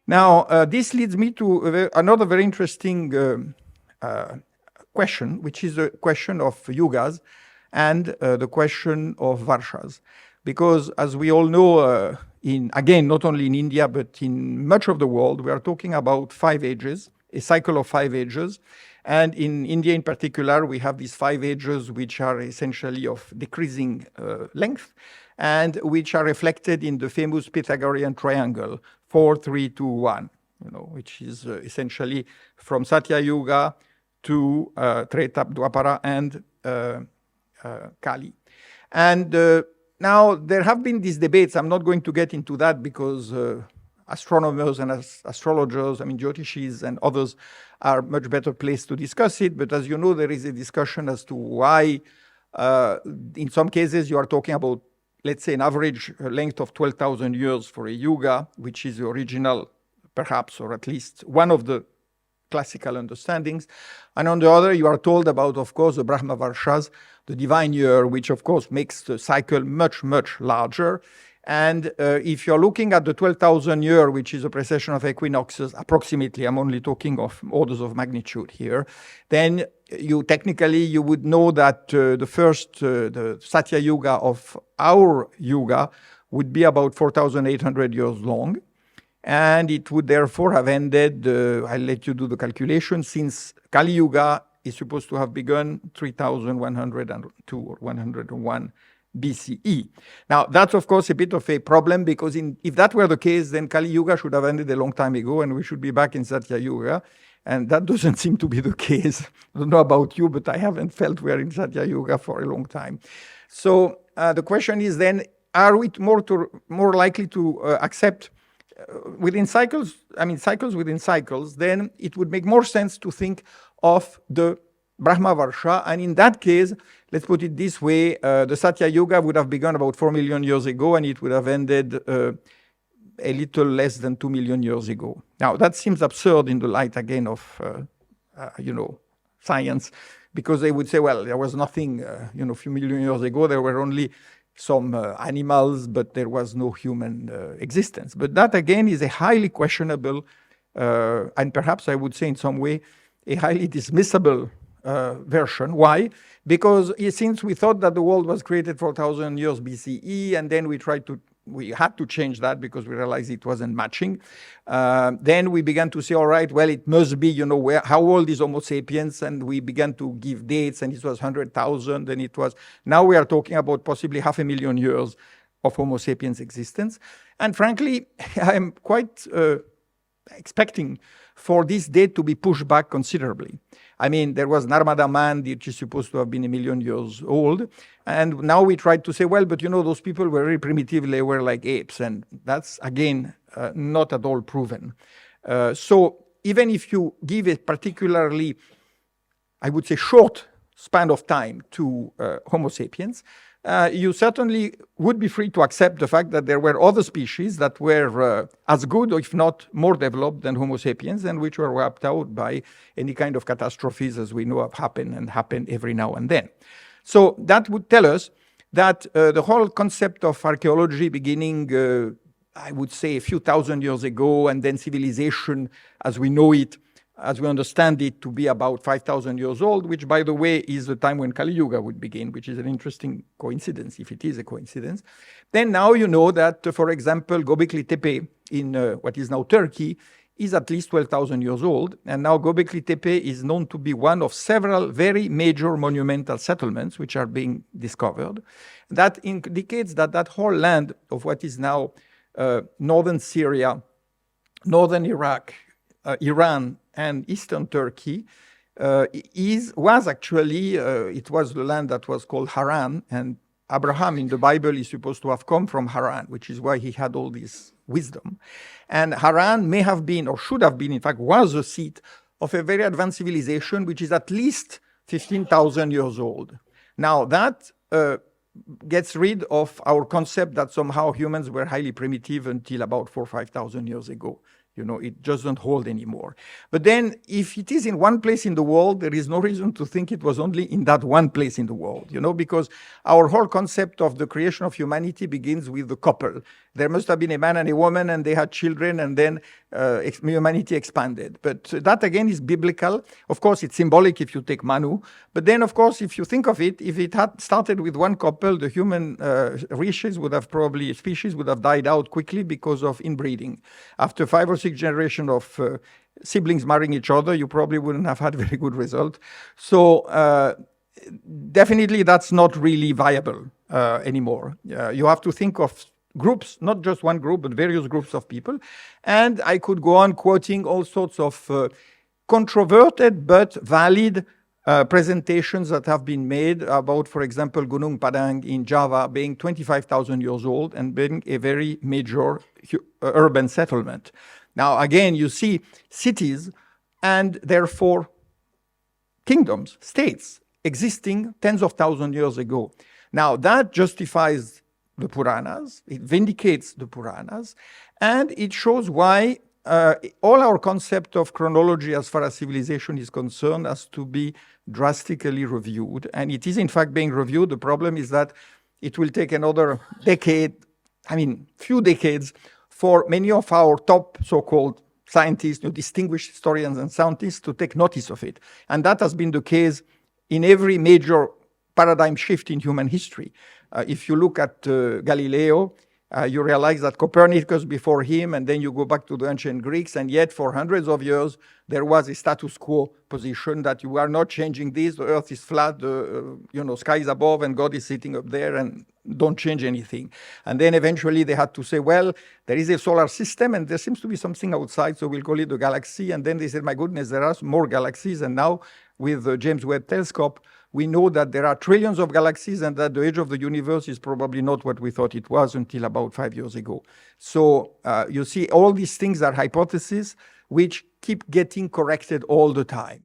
Now, this leads me to another very interesting question, which is the question of Yugas and the question of Varshas. Because as we all know, again, not only in India, but in much of the world, we are talking about 5 ages, a cycle of 5 ages. And in India in particular, we have these 5 ages which are essentially of decreasing length and which are reflected in the famous Pythagorean triangle, 4, 3, 2, 1, which is essentially from Satya Yuga to Treta, Dwapara, and Kali. And now, there have been these debates. I'm not going to get into that because astronomers and astrologers, Jyotishis and others are much better placed to discuss it. But as you know, there is a discussion as to why, in some cases, you are talking about, let's say, an average length of 12,000 years for a yuga, which is the original, perhaps, or at least one of the classical understandings. And on the other, you are told about, of course, the Brahma Varshas, the divine year, which, of course, makes the cycle much, much larger. And if you're looking at the 12,000 year, which is a precession of equinoxes, approximately, I'm only talking of orders of magnitude here, then you would know that the Satya Yuga of our Yuga would be about 4,800 years long. And it would therefore have ended, I'll let you do the calculation, since Kali Yuga is supposed to have begun 3,102 or 101 BCE. Now, that's, of course, a bit of a problem because if that were the case, then Kali Yuga should have ended a long time ago and we should be back in Satya Yuga. And that doesn't seem to be the case. I don't know about you, but I haven't felt we're in Satya Yuga for a long time. So the question is then, are we more likely to accept within cycles, cycles within cycles, then it would make more sense to think of the Brahma Varsha. And in that case, let's put it this way, the Satya Yuga would have begun about 4 million years ago, and it would have ended a little less than 2 million years ago. Now, that seems absurd in the light, again, of, science, because they would say, well, there was nothing, a few million years ago, there were only some animals, but there was no human existence. But that, again, is a highly questionable, and perhaps I would say in some way, a highly dismissible version. Why? Because since we thought that the world was created 4,000 years BCE, and then we had to change that because we realized it wasn't matching. Then we began to say, all right, well, it must be, how old is Homo sapiens? And we began to give dates, and it was 100,000, and now we are talking about possibly 500,000 years of Homo sapiens existence. And frankly, I'm quite expecting for this date to be pushed back considerably. There was Narmada man, which is supposed to have been 1 million years old. And now we tried to say, well, but those people were very primitive. They were like apes. And that's, again, not at all proven. So even if you give a particularly, I would say, short span of time to Homo sapiens, you certainly would be free to accept the fact that there were other species that were as good, or if not more developed than Homo sapiens, and which were wiped out by any kind of catastrophes, as we know have happened every now and then. So that would tell us that the whole concept of archaeology beginning, I would say, a few thousand years ago, and then civilization as we know it, as we understand it, to be about 5,000 years old, which, by the way, is the time when Kali Yuga would begin, which is an interesting coincidence, if it is a coincidence. Then now you know that, for example, Göbekli Tepe in what is now Turkey is at least 12,000 years old. And now Göbekli Tepe is known to be one of several very major monumental settlements which are being discovered. That indicates that that whole land of what is now northern Syria, northern Iraq, Iran, and eastern Turkey was actually, it was the land that was called Haran, and Abraham in the Bible is supposed to have come from Haran, which is why he had all this wisdom. And Haran may have been, or should have been, in fact, was the seat of a very advanced civilization, which is at least 15,000 years old. Now, that gets rid of our concept that somehow humans were highly primitive until about 4,000 or 5,000 years ago. It doesn't hold anymore. But then if it is in one place in the world, there is no reason to think it was only in that one place in the world, because our whole concept of the creation of humanity begins with the couple. There must have been a man and a woman, and they had children, and then humanity expanded. But that, again, is biblical. Of course, it's symbolic if you take Manu. But then, of course, if you think of it, if it had started with one couple, the human species would have died out quickly because of inbreeding. After 5 or 6 generations of siblings marrying each other, you probably wouldn't have had a very good result. So definitely that's not really viable anymore. You have to think of groups, not just one group, but various groups of people. And I could go on quoting all sorts of controverted but valid presentations that have been made about, for example, Gunung Padang in Java being 25,000 years old and being a very major urban settlement. Now, again, you see cities and therefore kingdoms, states, existing tens of thousands of years ago. Now, that justifies the Puranas, it vindicates the Puranas, and it shows why all our concept of chronology as far as civilization is concerned has to be drastically reviewed. And it is, in fact, being reviewed. The problem is that it will take another few decades for many of our top so-called scientists, distinguished historians and scientists to take notice of it. And that has been the case in every major paradigm shift in human history. If you look at Galileo, you realize that Copernicus before him, and then you go back to the ancient Greeks, and yet for hundreds of years, there was a status quo position that you are not changing this, the earth is flat, the sky is above, and God is sitting up there, and don't change anything. And then eventually they had to say, well, there is a solar system, and there seems to be something outside, so we'll call it the galaxy. And then they said, my goodness, there are more galaxies, and now with the James Webb Telescope, we know that there are trillions of galaxies and that the age of the universe is probably not what we thought it was until about 5 years ago. So you see, all these things are hypotheses which keep getting corrected all the time.